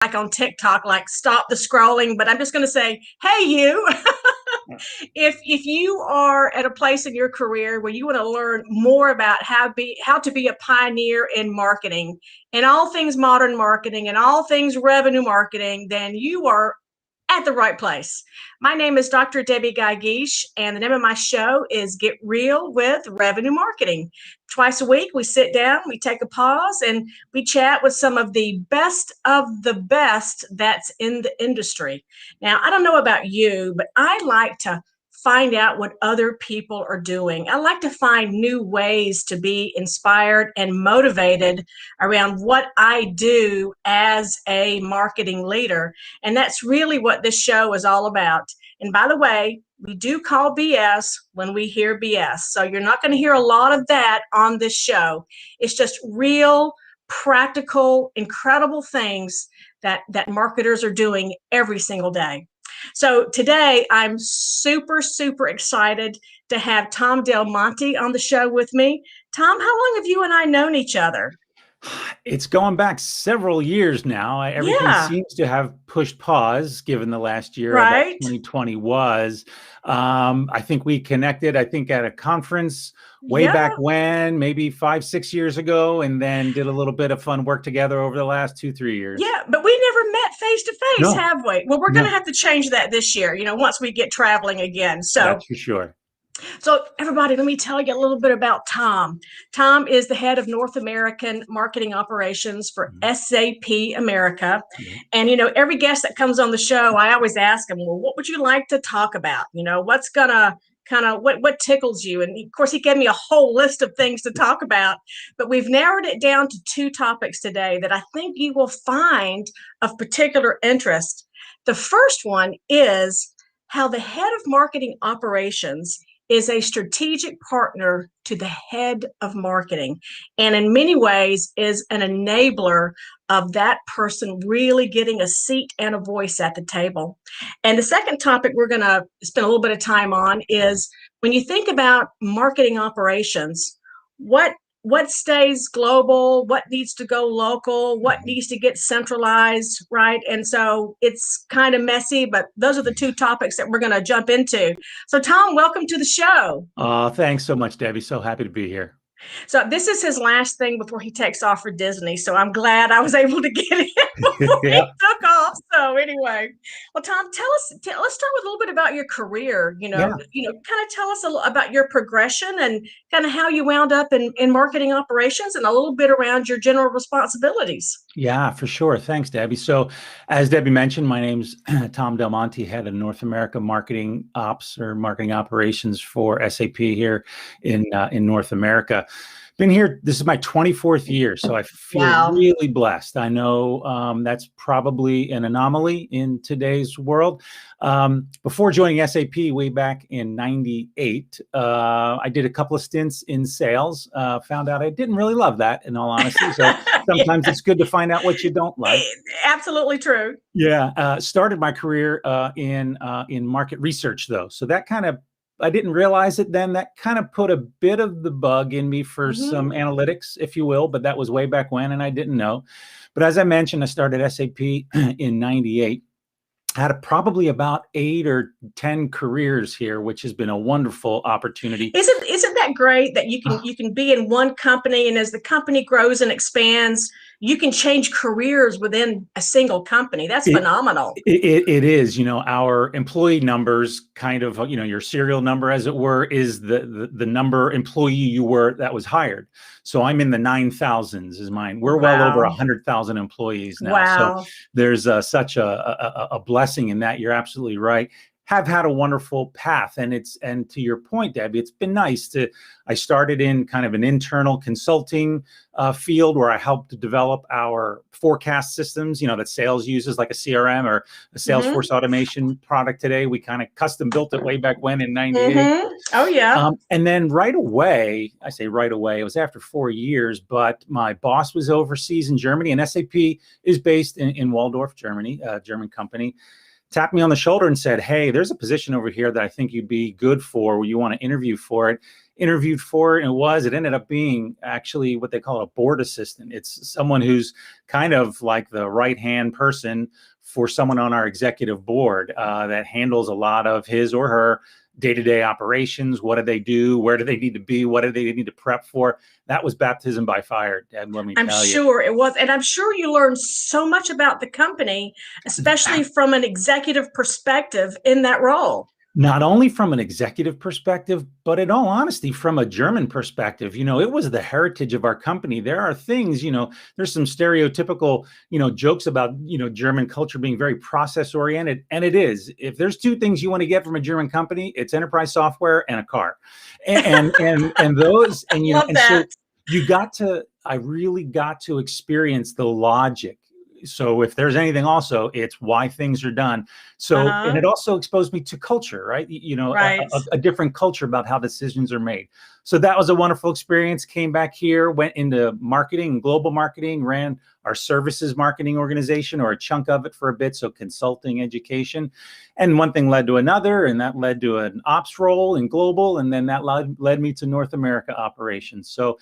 like on TikTok, like stop the scrolling, but I'm just going to say, hey, you. If you are at a place in your career where you want to learn more about how to be a pioneer in marketing and all things modern marketing and all things revenue marketing, then you are at the right place. My name is Dr. Debbie Guy-Geesh, and the name of my show is Get Real with Revenue Marketing. Twice a week, we sit down, we take a pause, and we chat with some of the best that's in the industry. Now, I don't know about you, but I like to find out what other people are doing. I like to find new ways to be inspired and motivated around what I do as a marketing leader. And that's really what this show is all about. And by the way, we do call BS when we hear BS. So you're not going to hear a lot of that on this show. It's just real, practical, incredible things that marketers are doing every single day. So today I'm super, super excited to have Tom DelMonte on the show with me. Tom, how long have you and I known each other? It's going back several years now. Everything Yeah, seems to have pushed pause given the last year that right? 2020 was. I think we connected, I think at a conference way Yeah, back when, maybe 5, 6 years ago, and then did a little bit of fun work together over the last 2, 3 years. yeah, but we never met face to face, No, have we? Well, we're going to no, have to change that this year, once we get traveling again. that's for sure. So, everybody, let me tell you a little bit about Tom. Tom is the head of North American marketing operations for SAP America. Yeah. And, every guest that comes on the show, I always ask them, well, what would you like to talk about? What's going to what tickles you? And of course, he gave me a whole list of things to talk about, but we've narrowed it down to two topics today that I think you will find of particular interest. The first one is how the head of marketing operations is a strategic partner to the head of marketing, and in many ways is an enabler of that person really getting a seat and a voice at the table. And the second topic we're going to spend a little bit of time on is when you think about marketing operations, what stays global, what needs to go local, what needs to get centralized, right? And so it's kind of messy, but those are the two topics that we're going to jump into. So, Tom, welcome to the show. Thanks so much, Debbie. So happy to be here. So this is his last thing before he takes off for Disney. So I'm glad I was able to get in before he Yeah. took off. So anyway, well, Tom, let's start with a little bit about your career. Yeah. Kind of tell us a little about your progression and kind of how you wound up in marketing operations and a little bit around your general responsibilities. Yeah, for sure. Thanks, Debbie. So, as Debbie mentioned, my name's Tom DelMonte, head of North America marketing ops or marketing operations for SAP here in North America. Been here. This is my 24th year, so I feel Wow. really blessed. I know that's probably an anomaly in today's world. Before joining SAP way back in '98, I did a couple of stints in sales. Found out I didn't really love that, in all honesty. So sometimes it's good to find out what you don't like. Absolutely true. Yeah, started my career in market research, though. So that kind of, I didn't realize it then. That kind of put a bit of the bug in me for some analytics, if you will, but that was way back when, and I didn't know. But as I mentioned, I started SAP in '98. Had probably about 8 or 10 careers here, which has been a wonderful opportunity. Isn't that great that you can be in one company, and as the company grows and expands, you can change careers within a single company? That's phenomenal. It is, our employee numbers kind of, your serial number, as it were, is the number employee you were that was hired. So I'm in the 9,000s is mine. We're well over 100,000 employees now. Wow. So there's such a blessing in that. You're absolutely right. Have had a wonderful path. And to your point, Debbie, it's been nice I started in kind of an internal consulting field where I helped to develop our forecast systems, that sales uses, like a CRM or a Salesforce automation product today. We kind of custom built it way back when in '98. Oh, yeah. And then right away, I say right away, it was after 4 years, but my boss was overseas in Germany, and SAP is based in Waldorf, Germany, a German company. tapped me on the shoulder and said, hey, there's a position over here that I think you'd be good for. You want to interview for it? Interviewed for it, and it ended up being actually what they call a board assistant. It's someone who's kind of like the right-hand person for someone on our executive board that handles a lot of his or her day-to-day operations. What do they do? Where do they need to be? What do they need to prep for? That was baptism by fire, Dad, let me tell you. I'm sure it was. And I'm sure you learned so much about the company, especially from an executive perspective in that role. Not only from an executive perspective, but in all honesty, from a German perspective. It was the heritage of our company. There are things, there's some stereotypical, jokes about, German culture being very process oriented. And it is. If there's two things you want to get from a German company, it's enterprise software and a car. And those, and, so I really got to experience the logic. So if there's anything also, it's why things are done. So, and it also exposed me to culture, right? Right. A different culture about how decisions are made. So that was a wonderful experience. Came back here, went into marketing, global marketing, ran our services marketing organization, or a chunk of it for a bit. So consulting, education, and one thing led to another, and that led to an ops role in global. And then that led me to North America operations. So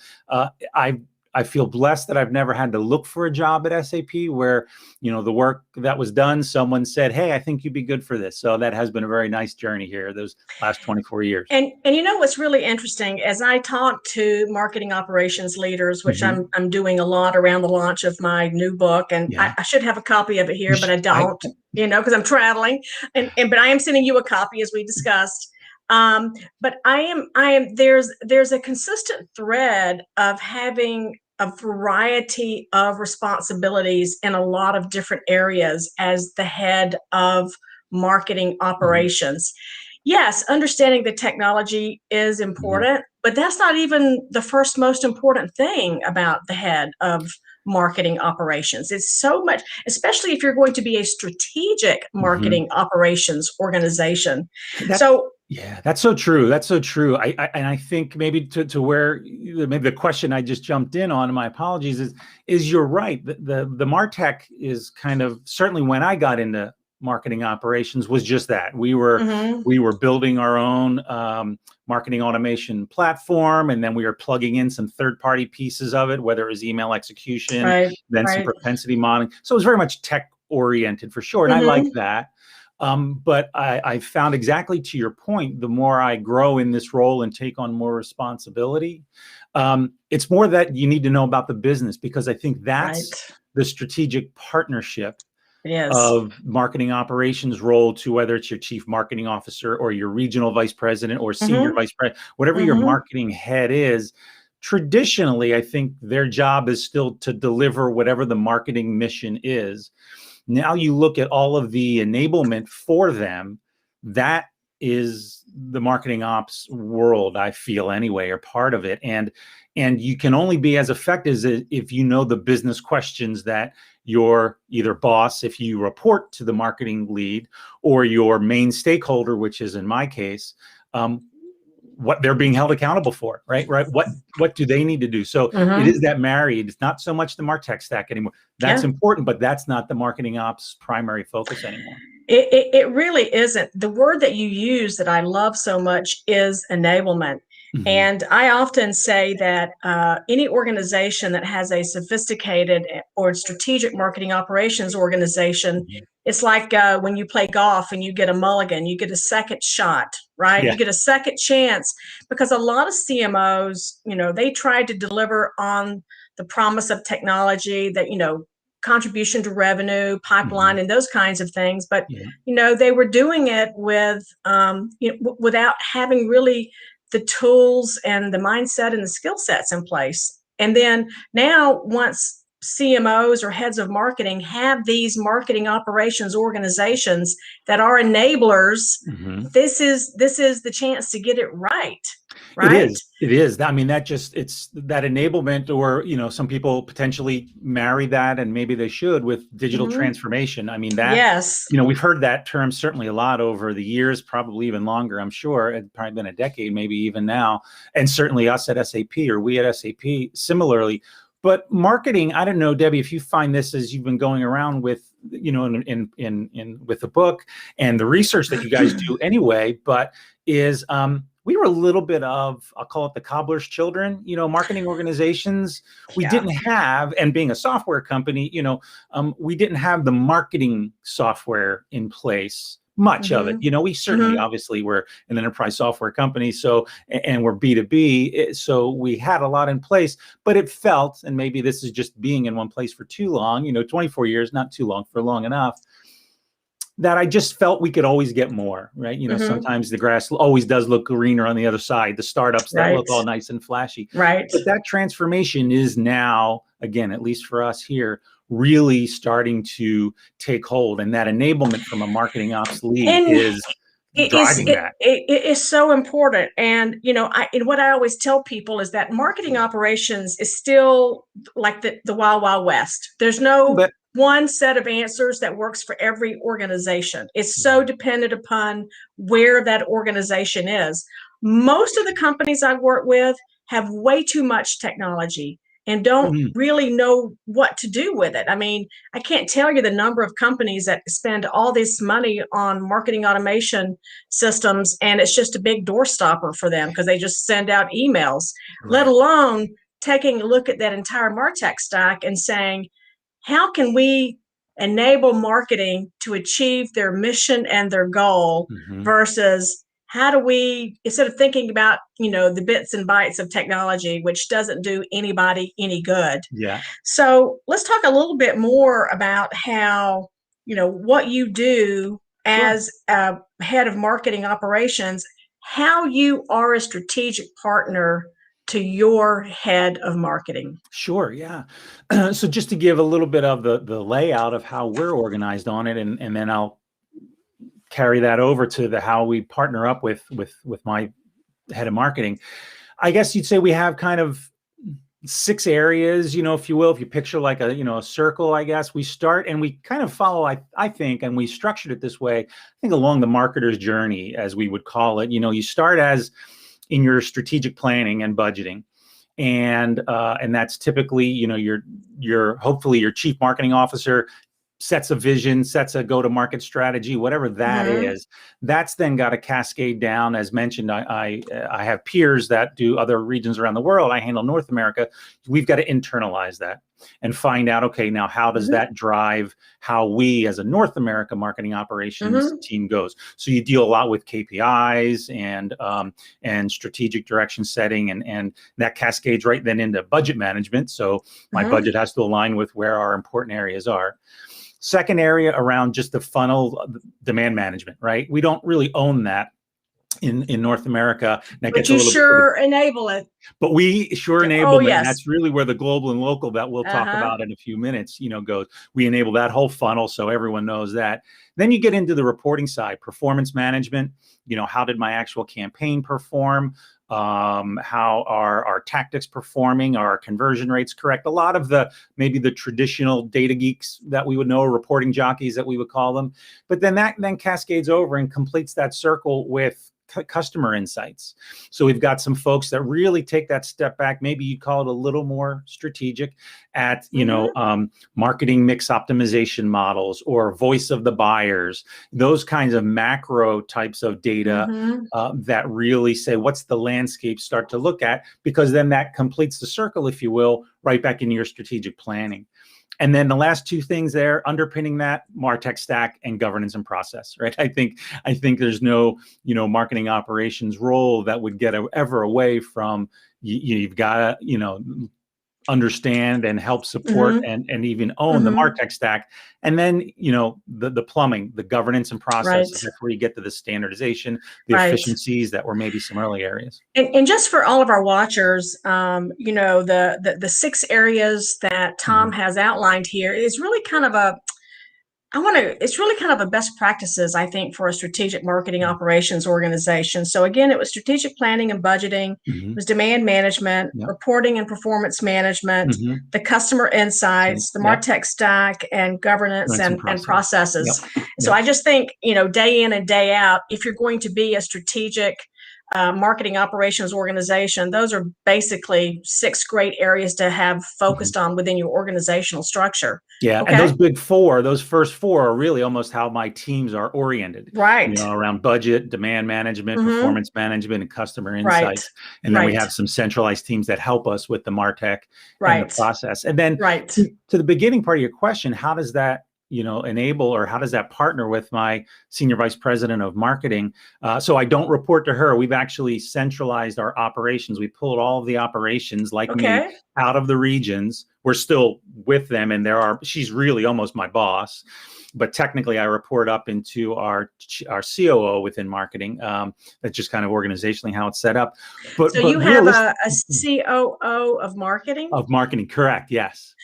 I feel blessed that I've never had to look for a job at SAP where, the work that was done, someone said, hey, I think you'd be good for this. So that has been a very nice journey here, those last 24 years. And what's really interesting, as I talk to marketing operations leaders, which I'm doing a lot around the launch of my new book, and I should have a copy of it here, but I don't, because I'm traveling, but I am sending you a copy as we discussed. But there's a consistent thread of having a variety of responsibilities in a lot of different areas as the head of marketing operations. Yes, understanding the technology is important, but that's not even the first most important thing about the head of marketing operations. It's so much, especially if you're going to be a strategic marketing operations organization. Yeah, that's so true. That's so true. I think maybe to where maybe the question I just jumped in on, and my apologies, is you're right. The MarTech is kind of, certainly when I got into marketing operations, was just that. We were building our own marketing automation platform, and then we were plugging in some third-party pieces of it, whether it was email execution, some propensity modeling. So it was very much tech oriented for sure, and I like that. But I found, exactly to your point, the more I grow in this role and take on more responsibility, it's more that you need to know about the business, because I think that's the strategic partnership of marketing operations role, to whether it's your chief marketing officer or your regional vice president or senior vice president, whatever your marketing head is. Traditionally, I think their job is still to deliver whatever the marketing mission is. Now you look at all of the enablement for them, that is the marketing ops world, I feel anyway, or part of it. And you can only be as effective as if you know the business questions that your either boss, if you report to the marketing lead, or your main stakeholder, which is in my case, what they're being held accountable for, right? What do they need to do? So it is that married. It's not so much the MarTech stack anymore. That's important, but that's not the marketing ops primary focus anymore. It really isn't. The word that you use that I love so much is enablement. And I often say that any organization that has a sophisticated or strategic marketing operations organization, it's like when you play golf and you get a mulligan, you get a second shot, right? You get a second chance, because a lot of CMOs, they try to deliver on the promise of technology that, contribution to revenue, pipeline, and those kinds of things. But, they were doing it with, without having really the tools and the mindset and the skill sets in place. And then now, once CMOs or heads of marketing have these marketing operations organizations that are enablers, this is the chance to get it right. Right? It is. I mean, it's that enablement, or, some people potentially marry that, and maybe they should, with digital transformation. I mean, we've heard that term certainly a lot over the years, probably even longer, I'm sure. It's probably been a decade, maybe even now. And certainly us at SAP, or we at SAP similarly. But marketing, I don't know, Debbie, if you find this as you've been going around with in with the book and the research that you guys do anyway, but is we were a little bit of, I'll call it the cobbler's children, marketing organizations. We didn't have, and being a software company, we didn't have the marketing software in place, much of it. We certainly, obviously, we're an enterprise software company, and we're B2B, so we had a lot in place, but it felt, and maybe this is just being in one place for too long, 24 years, not too long, for long enough, that I just felt we could always get more, right? Sometimes the grass always does look greener on the other side, the startups that look all nice and flashy. Right. But that transformation is now, again, at least for us here, really starting to take hold. And that enablement from a marketing ops lead is driving that. It is so important. And, and what I always tell people is that marketing operations is still like the Wild Wild West. There's no one set of answers that works for every organization. It's so dependent upon where that organization is. Most of the companies I work with have way too much technology and don't really know what to do with it. I mean, I can't tell you the number of companies that spend all this money on marketing automation systems, and it's just a big doorstopper for them because they just send out emails, let alone taking a look at that entire MarTech stack and saying, how can we enable marketing to achieve their mission and their goal versus how do we, instead of thinking about, the bits and bytes of technology, which doesn't do anybody any good. Yeah. So let's talk a little bit more about how, what you do as a head of marketing operations, how you are a strategic partner to your head of marketing. Sure, yeah. So just to give a little bit of the layout of how we're organized on it, and then I'll carry that over to how we partner up with my head of marketing. I guess you'd say we have kind of 6 areas, if you will, if you picture like a circle, I guess. We start and we kind of follow, I think, and we structured it this way, I think along the marketer's journey, as we would call it. You start as in your strategic planning and budgeting. And that's typically, your hopefully your chief marketing officer sets a vision, sets a go-to-market strategy, whatever that is. That's then got to cascade down. As mentioned, I have peers that do other regions around the world. I handle North America. We've got to internalize that and find out, okay, now how does that drive how we as a North America marketing operations team goes? So you deal a lot with KPIs and strategic direction setting, and that cascades right then into budget management. So my budget has to align with where our important areas are. Second area around just the funnel, demand management, right? We don't really own that in North America. That but you sure enable it. But we sure enable it. And that's really where the global and local that we'll talk about in a few minutes, goes. We enable that whole funnel so everyone knows that. Then you get into the reporting side, performance management. How did my actual campaign perform? How are our tactics performing? Are our conversion rates correct? A lot of maybe the traditional data geeks that we would know, reporting jockeys that we would call them. But then that cascades over and completes that circle with customer insights. So we've got some folks that really take that step back. Maybe you'd call it a little more strategic at, marketing mix optimization models or voice of the buyers, those kinds of macro types of data that really say, what's the landscape start to look at? Because then that completes the circle, if you will, right back into your strategic planning. And then the last 2 things there, underpinning that, MarTech stack and governance and process, right? I think there's no, marketing operations role that would get ever away from you've got to, understand and help support and even own the MarTech stack. And then, the plumbing, the governance and process, that's where you get to the standardization, the efficiencies that were maybe some early areas. And just for all of our watchers, the 6 areas that Tom has outlined here is really kind of it's really kind of a best practices, I think, for a strategic marketing operations organization. So again, it was strategic planning and budgeting, it was demand management, reporting and performance management, the customer insights, the MarTech stack, and governance and processes. So I just think, day in and day out, if you're going to be a strategic marketing operations organization. Those are basically 6 great areas to have focused on within your organizational structure. Yeah, Okay. and those big four, those first four are really almost how my teams are oriented. Right. Around budget, demand management, performance management, and customer Right. insights. And then we have some centralized teams that help us with the MarTech and the process. And then to the beginning part of your question, how does that enable, or how does that partner with my senior vice president of marketing? So I don't report to her. We've actually centralized our operations. We pulled all of the operations, like me, out of the regions. We're still with them, and she's really almost my boss, but technically I report up into our COO within marketing. That's just kind of organizationally how it's set up. But you have a COO of marketing? Of marketing, correct? Yes.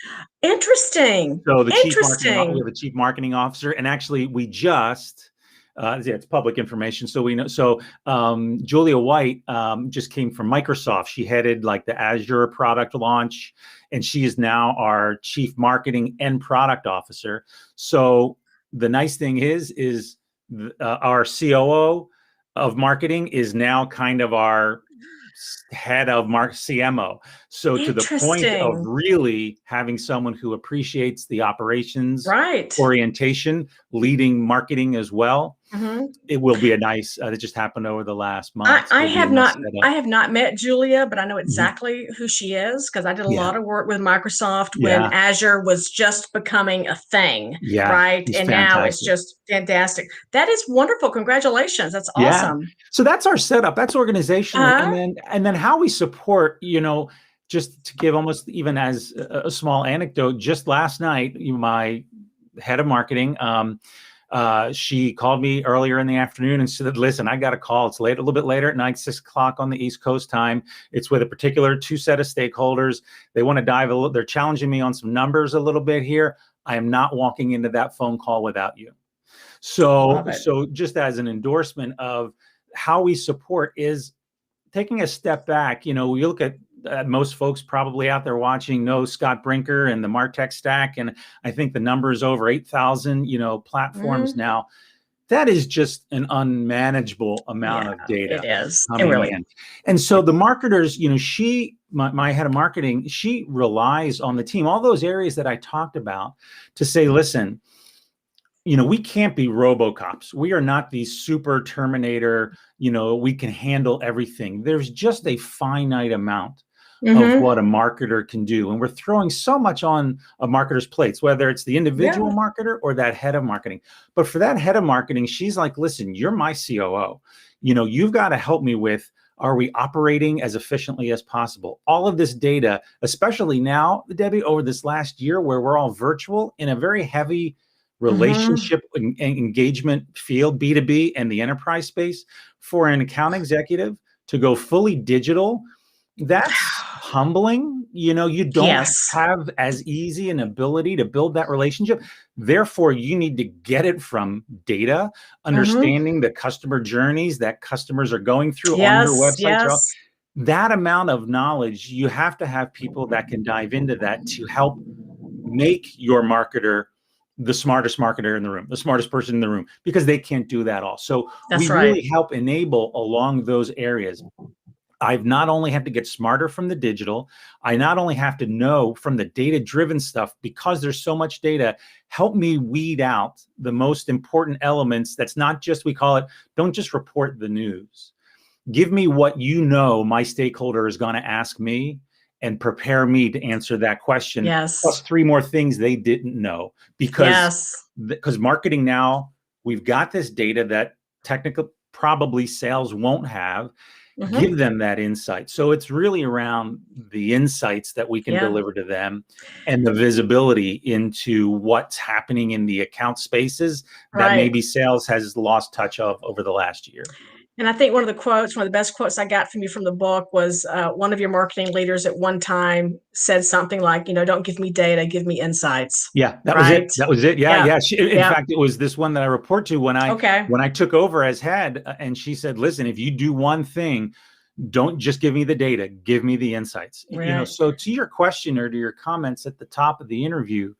Interesting. So we have a chief marketing officer, and actually we just it's public information, so we know. So Julia White just came from Microsoft. She headed like the Azure product launch, and she is now our chief marketing and product officer. So the nice thing is our COO of marketing is now kind of our head of CMO. So to the point of really having someone who appreciates the operations orientation, leading marketing as well. It will be a nice, that just happened over the last month. I have not met Julia, but I know exactly who she is, because I did a lot of work with Microsoft when Azure was just becoming a thing, right? And now it's just fantastic. That is wonderful. Congratulations. That's awesome. So that's our setup. That's organizationally. And then how we support, just to give almost even as a small anecdote, just last night, my head of marketing, she called me earlier in the afternoon and said, listen, I got a call. It's late, a little bit later at night, 6 o'clock on the East Coast time. It's with a particular 2 set of stakeholders. They want to dive a little, they're challenging me on some numbers a little bit here. I am not walking into that phone call without you. So just as an endorsement of how we support is taking a step back. We look at most folks probably out there watching know Scott Brinker and the MarTech stack. And I think the number is over 8,000, platforms now. That is just an unmanageable amount of data. It is. Coming in. And so the marketers, my head of marketing, she relies on the team, all those areas that I talked about, to say, listen, we can't be RoboCops. We are not the super Terminator, we can handle everything. There's just a finite amount of what a marketer can do. And we're throwing so much on a marketer's plates, whether it's the individual marketer or that head of marketing. But for that head of marketing, she's like, listen, you're my COO. You've got to help me with, are we operating as efficiently as possible? All of this data, especially now, Debbie, over this last year where we're all virtual in a very heavy relationship engagement field, B2B and the enterprise space, for an account executive to go fully digital, that's humbling. You don't have as easy an ability to build that relationship. Therefore, you need to get it from data, understanding the customer journeys that customers are going through on your website. That amount of knowledge, you have to have people that can dive into that to help make your marketer the smartest marketer in the room, the smartest person in the room, because they can't do that all. So we really help enable along those areas. I've not only have to get smarter from the digital, I not only have to know from the data-driven stuff, because there's so much data, help me weed out the most important elements. That's not just, we call it, don't just report the news. Give me what my stakeholder is going to ask me, and prepare me to answer that question, plus 3 more things they didn't know. Because marketing now, we've got this data that technically probably sales won't have. Give them that insight. So it's really around the insights that we can deliver to them, and the visibility into what's happening in the account spaces that maybe sales has lost touch of over the last year. And I think one of the best quotes I got from you from the book was one of your marketing leaders at one time said something like, don't give me data, give me insights. Yeah, that was it. That was it. Yeah. In fact, it was this one that I report to when I took over as head, and she said, listen, if you do one thing, don't just give me the data, give me the insights. So to your question, or to your comments at the top of the interview,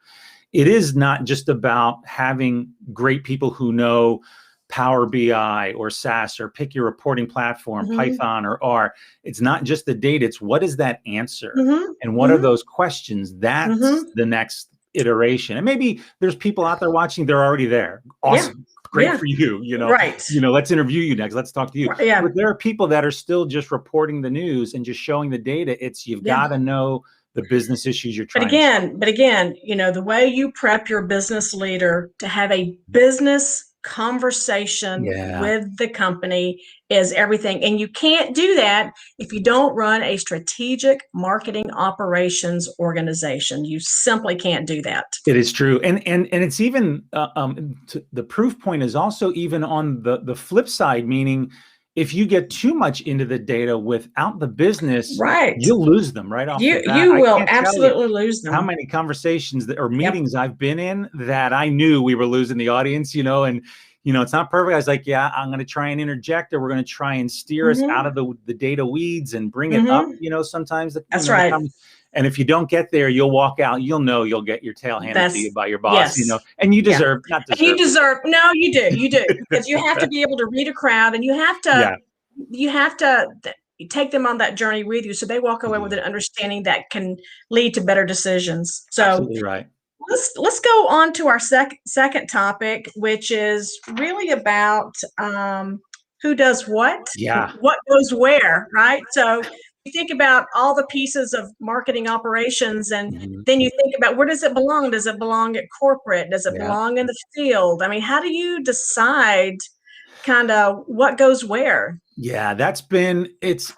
it is not just about having great people who know Power BI or SAS, or pick your reporting platform, Python or R. It's not just the data, it's what is that answer? And what are those questions? That's the next iteration. And maybe there's people out there watching, they're already there. Awesome. Great for you. Let's interview you next. Let's talk to you. But there are people that are still just reporting the news and just showing the data. You've got to know the business issues you're trying to solve. But again, the way you prep your business leader to have a business conversation with the company is everything. And you can't do that if you don't run a strategic marketing operations organization. You simply can't do that. It is true. And it's even, the proof point is also even on the flip side, meaning if you get too much into the data without the business, you'll lose them right off the bat. You will absolutely lose them. How many conversations or meetings I've been in that I knew we were losing the audience, and it's not perfect. I was like, I'm going to try and interject, or we're going to try and steer us out of the data weeds and bring it up. Sometimes that's right. And if you don't get there, you'll walk out. You'll get your tail handed to you by your boss. And you deserve not deserve. You deserve. No, you do because you have to be able to read a crowd, and you have to take them on that journey with you, so they walk away with an understanding that can lead to better decisions. So absolutely right. Let's go on to our second topic, which is really about who does what, what goes where, right? So you think about all the pieces of marketing operations, and then you think about, where does it belong? Does it belong at corporate? Does it belong in the field? I mean, how do you decide kind of what goes where? Yeah, that's been, it's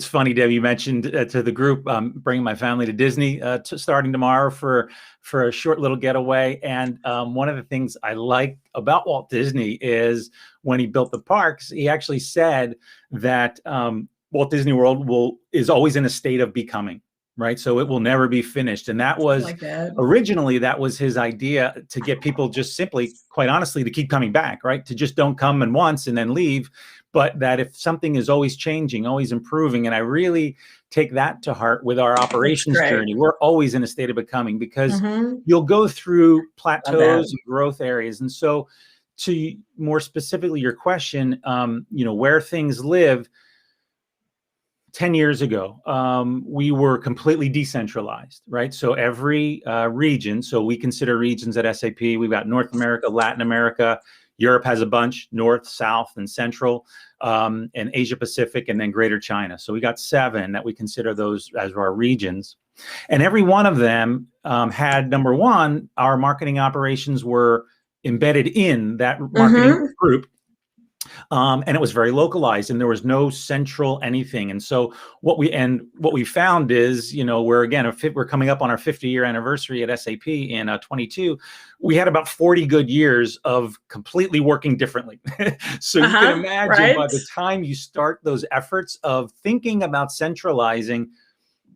funny, Deb, you mentioned to the group, bringing my family to Disney starting tomorrow for a short little getaway. And one of the things I like about Walt Disney is when he built the parks, he actually said that Walt Disney World is always in a state of becoming. Right. So it will never be finished. And that was originally, that was his idea, to get people just simply, quite honestly, to keep coming back. Right. To just don't come in once and then leave. But that if something is always changing, always improving. And I really take that to heart with our operations journey. We're always in a state of becoming, because you'll go through plateaus and growth areas. And so, to more specifically your question, where things live. 10 years ago, we were completely decentralized, right? So every region, so we consider regions at SAP, we've got North America, Latin America, Europe has a bunch, North, South, and Central, and Asia Pacific, and then Greater China. So we got 7 that we consider those as our regions. And every one of them had, number one, our marketing operations were embedded in that marketing group. And it was very localized, and there was no central anything. And so what we found is, we're coming up on our 50-year anniversary at SAP in 22. We had about 40 good years of completely working differently. So you can imagine by the time you start those efforts of thinking about centralizing,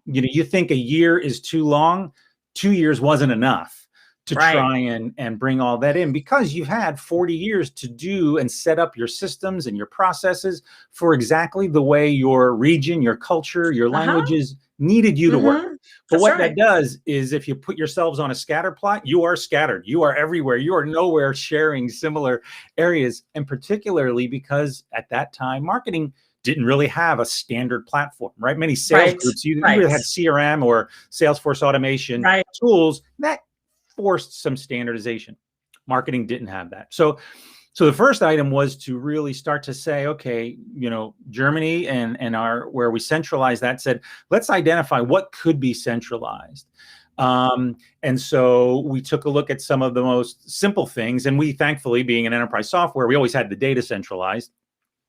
you think a year is too long. 2 years wasn't enough to try and bring all that in, because you've had 40 years to do and set up your systems and your processes for exactly the way your region, your culture, your languages needed you to work. But what that does is, if you put yourselves on a scatter plot, you are scattered. You are everywhere. You are nowhere sharing similar areas. And particularly because at that time, marketing didn't really have a standard platform, right? Many sales groups, you either had CRM or Salesforce automation tools that forced some standardization. Marketing didn't have that. So the first item was to really start to say, okay, Germany and where we centralized that, said, let's identify what could be centralized. And so we took a look at some of the most simple things. And we, thankfully, being an enterprise software, we always had the data centralized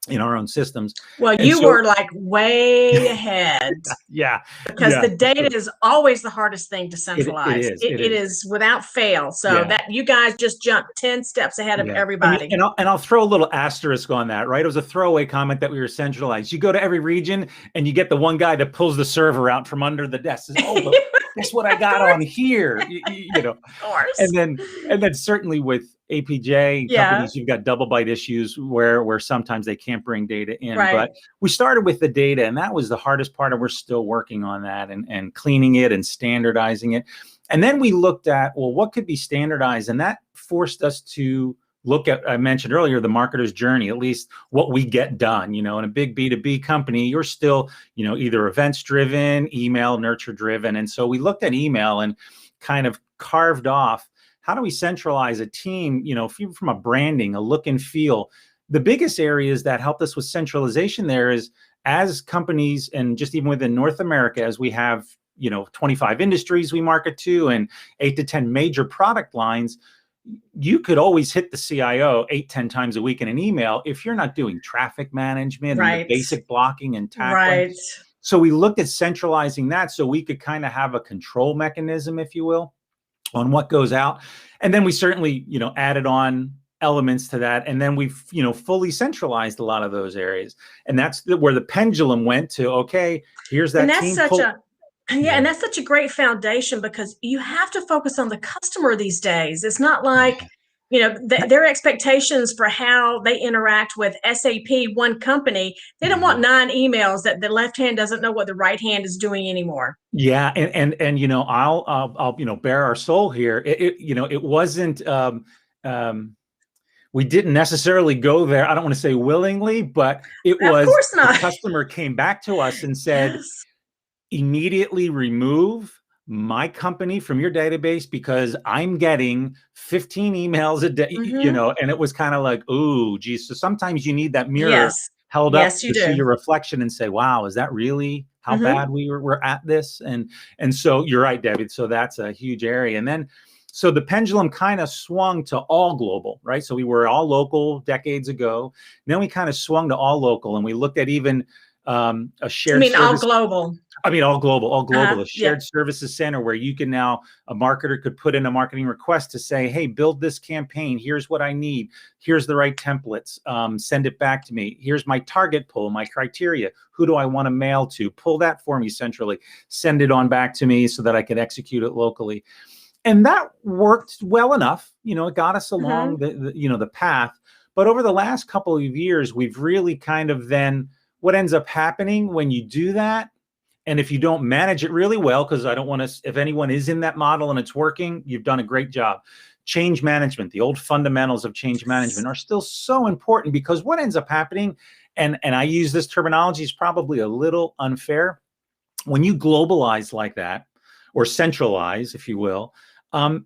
in our own systems. Well, you were like way ahead. Because the data is always the hardest thing to centralize. It is without fail. So that you guys just jumped 10 steps ahead of everybody. And I'll throw a little asterisk on that, right? It was a throwaway comment that we were centralized. You go to every region and you get the one guy that pulls the server out from under the desk. Says, oh, but guess what I got on here? Of course. And then certainly with APJ companies, you've got double byte issues where sometimes they can't bring data in. But we started with the data, and that was the hardest part, and we're still working on that and cleaning it and standardizing it. And then we looked at, well, what could be standardized? And that forced us to look at, I mentioned earlier, the marketer's journey, at least what we get done. In a big B2B company, you're still, either events driven, email, nurture driven. And so we looked at email and kind of carved off, how do we centralize a team, from a branding, a look and feel. The biggest areas that helped us with centralization there is, as companies, and just even within North America, as we have, 25 industries we market to and 8 to 10 major product lines, you could always hit the CIO 8, 10 times a week in an email if you're not doing traffic management and the basic blocking and tackling. Right. So we looked at centralizing that so we could kind of have a control mechanism, if you will, on what goes out. And then we certainly, added on elements to that. And then we've, fully centralized a lot of those areas. And that's where the pendulum went to, okay, here's that team. And that's such a great foundation, because you have to focus on the customer these days. It's not like, their expectations for how they interact with SAP, one company, they don't want 9 emails that the left hand doesn't know what the right hand is doing anymore. Yeah. And I'll bare our soul here. It wasn't, we didn't necessarily go there. I don't want to say willingly, but it was, of course not. The customer came back to us and said, immediately remove my company from your database because I'm getting 15 emails a day, and it was kind of like, ooh, geez. So sometimes you need that mirror held up to see your reflection and say, wow, is that really how bad we're at this? And so you're right, Debbie. So that's a huge area. And then, so the pendulum kind of swung to all global, right? So we were all local decades ago. Then we kind of swung to all local, and we looked at even a shared service. All global. All global, a shared services center where you can now, a marketer could put in a marketing request to say, hey, build this campaign. Here's what I need. Here's the right templates. Send it back to me. Here's my target pool, my criteria. Who do I want to mail to? Pull that for me centrally. Send it on back to me so that I could execute it locally. And that worked well enough. It got us along the path. But over the last couple of years, we've really kind of then, what ends up happening when you do that, and if you don't manage it really well, because I don't want to, if anyone is in that model and it's working, you've done a great job. Change management, the old fundamentals of change management are still so important, because what ends up happening, and I use this terminology, is probably a little unfair. When you globalize like that, or centralize, if you will,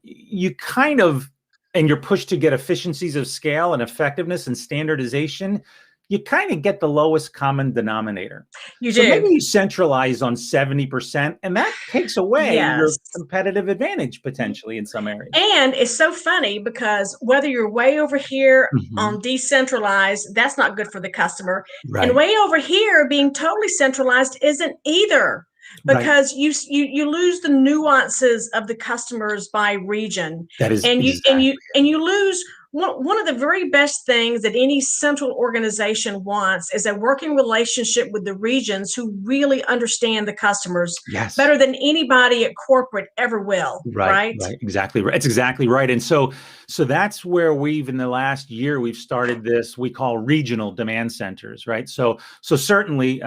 you kind of, and you're pushed to get efficiencies of scale and effectiveness and standardization, you kind of get the lowest common denominator. So maybe you centralize on 70%, and that takes away your competitive advantage potentially in some areas. And it's so funny, because whether you're way over here on decentralized, that's not good for the customer. Right. And way over here being totally centralized isn't either, because you lose the nuances of the customers by region. That is, and you lose one of the very best things that any central organization wants is a working relationship with the regions who really understand the customers better than anybody at corporate ever will. Right. Exactly right. It's exactly right. And so that's where we've, in the last year, we've started this, we call regional demand centers, right? So certainly,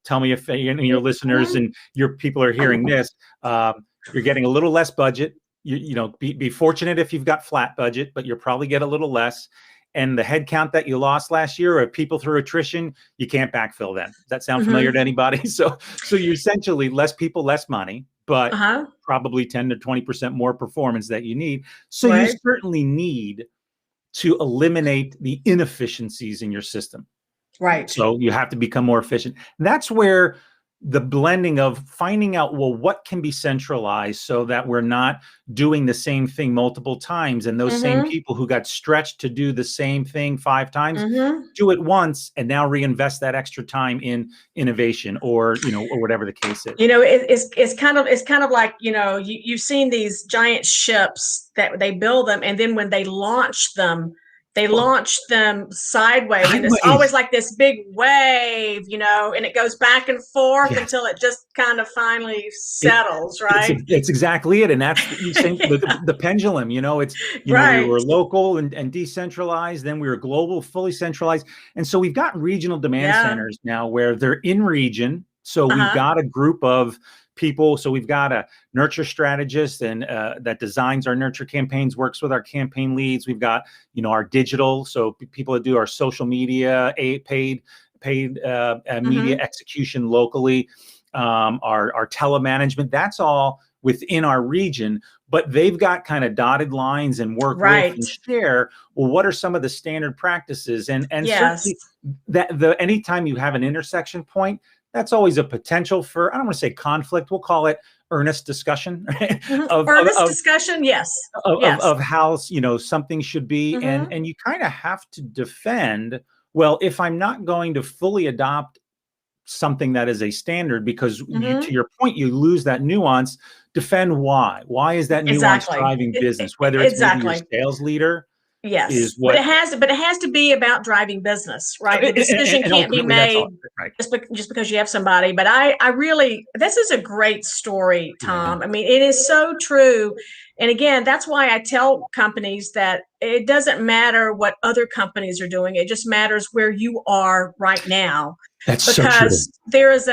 tell me if your listeners and your people are hearing this, you're getting a little less budget. Be fortunate if you've got flat budget, but you'll probably get a little less. And the headcount that you lost last year, or people through attrition, you can't backfill them. Does that sound familiar to anybody? So you essentially, less people, less money, but probably 10 to 20% more performance that you need. So you certainly need to eliminate the inefficiencies in your system. Right. So you have to become more efficient. That's where the blending of finding out, well, what can be centralized so that we're not doing the same thing multiple times. And those same people who got stretched to do the same thing 5 times, do it once and now reinvest that extra time in innovation or whatever the case is. It's kind of like, you've seen these giant ships that they build them, and then when they launch them, sideways, and it's always like this big wave, and it goes back and forth until it just kind of finally settles, right? It's exactly it. And that's you saying the pendulum, it's, we were local and decentralized, then we were global, fully centralized. And so we've got regional demand centers now where they're in region, So we've got a group of people. So we've got a nurture strategist and that designs our nurture campaigns, works with our campaign leads. We've got, our digital. So people that do our social media, paid media execution locally, our telemanagement. That's all within our region, but they've got kind of dotted lines and work with and share. Well, what are some of the standard practices? And certainly that anytime you have an intersection point, that's always a potential for, I don't want to say conflict, we'll call it earnest discussion, right? Discussion, yes. Of how, something should be. And you kind of have to defend, well, if I'm not going to fully adopt something that is a standard, because to your point, you lose that nuance, defend why. Why is that nuance driving business? Whether it's maybe your sales leader. Yes, is what, but it has to be about driving business, right? The decision can't be made just because you have somebody. But I really, this is a great story, Tom. Yeah. I mean, it is so true. And again, that's why I tell companies that it doesn't matter what other companies are doing. It just matters where you are right now. That's so true. There is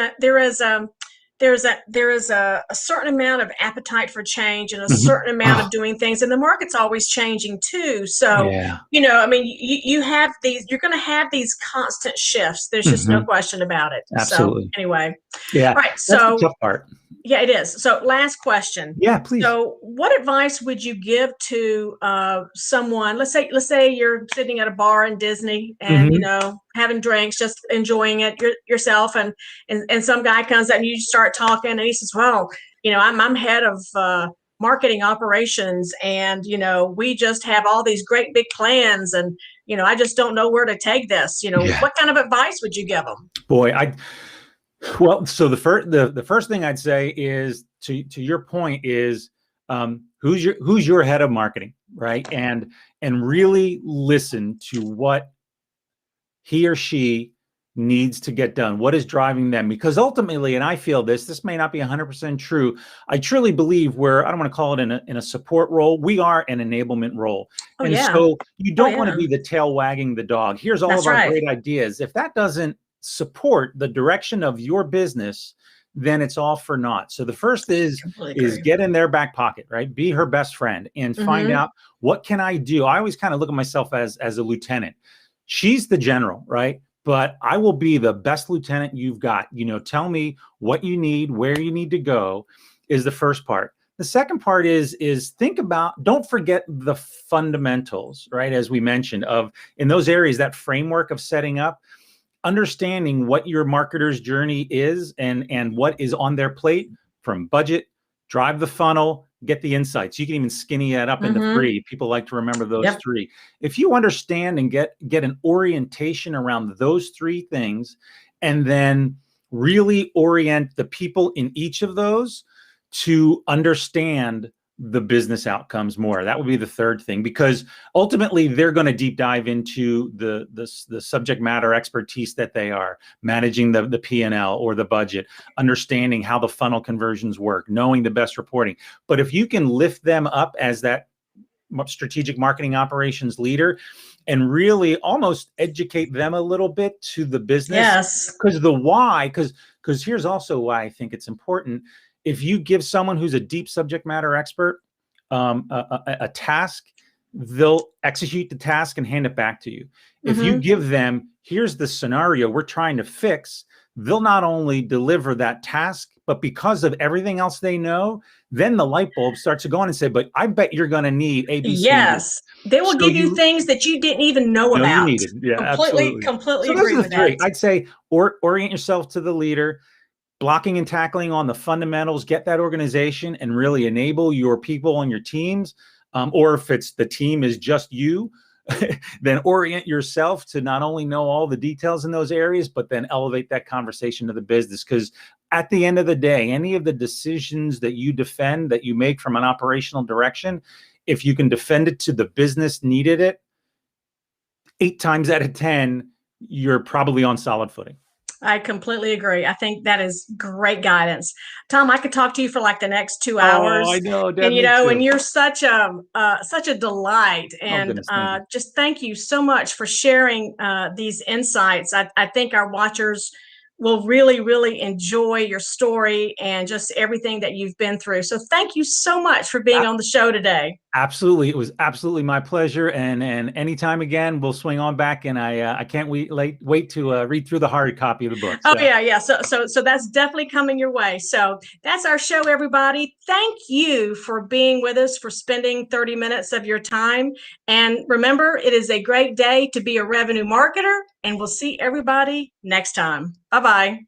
a certain amount of appetite for change and a certain amount of doing things, and the market's always changing too. So, I mean, you have these, you're going to have these constant shifts. There's just no question about it. Absolutely. So anyway. Yeah. All right. That's the tough part. Yeah, it is. So last question. Yeah, please. So what advice would you give to someone? Let's say you're sitting at a bar in Disney and, having drinks, just enjoying it yourself. And some guy comes up and you start talking and he says, well, I'm head of marketing operations and, we just have all these great big plans and, I just don't know where to take this. What kind of advice would you give them? Boy, well, so the first thing I'd say is to your point is who's your head of marketing, right? And really listen to what he or she needs to get done. What is driving them? Because ultimately, and I feel this may not be 100% true. I truly believe I don't want to call it in a support role. We are an enablement role. So you don't want to be the tail wagging the dog. Here's all of our great ideas. If that doesn't support the direction of your business, then it's all for naught. So the first is get in their back pocket, right? Be her best friend and find out, what can I do? I always kind of look at myself as a lieutenant. She's the general, right? But I will be the best lieutenant you've got. Tell me what you need, where you need to go is the first part. The second part is think about, don't forget the fundamentals, right? As we mentioned, in those areas, that framework of setting up, understanding what your marketer's journey is and what is on their plate, from budget, drive the funnel, get the insights. You can even skinny that up into 3. People like to remember those 3. If you understand and get an orientation around those 3 things, and then really orient the people in each of those to understand the business outcomes more. That would be the third thing, because ultimately they're going to deep dive into the subject matter expertise that they are managing, the P&L or the budget, understanding how the funnel conversions work, knowing the best reporting. But if you can lift them up as that strategic marketing operations leader and really almost educate them a little bit to the business, because the why, because here's also why I think it's important. If you give someone who's a deep subject matter expert a task, they'll execute the task and hand it back to you. If you give them, here's the scenario we're trying to fix, they'll not only deliver that task, but because of everything else they know, then the light bulb starts to go on and say, but I bet you're going to need A, B, C, yes. They will give you things that you didn't even know about. You needed. Yeah, absolutely. Completely so agree those are the with 3. that. I'd say orient yourself to the leader, blocking and tackling on the fundamentals, get that organization and really enable your people and your teams. Or if it's the team is just you, then orient yourself to not only know all the details in those areas, but then elevate that conversation to the business. Because at the end of the day, any of the decisions that you defend, that you make from an operational direction, if you can defend it to the business needed it, 8 times out of 10, you're probably on solid footing. I completely agree. I think that is great guidance. Tom, I could talk to you for like the next 2 hours. Oh, I know. And and you're such a delight. And just thank you so much for sharing these insights. I think our watchers will really, really enjoy your story and just everything that you've been through. So thank you so much for being on the show today. Absolutely. It was absolutely my pleasure. And anytime again, we'll swing on back. And I can't wait to read through the hard copy of the book. Oh So. yeah. So that's definitely coming your way. So that's our show, everybody. Thank you for being with us, for spending 30 minutes of your time. And remember, it is a great day to be a revenue marketer, and we'll see everybody next time. Bye-bye.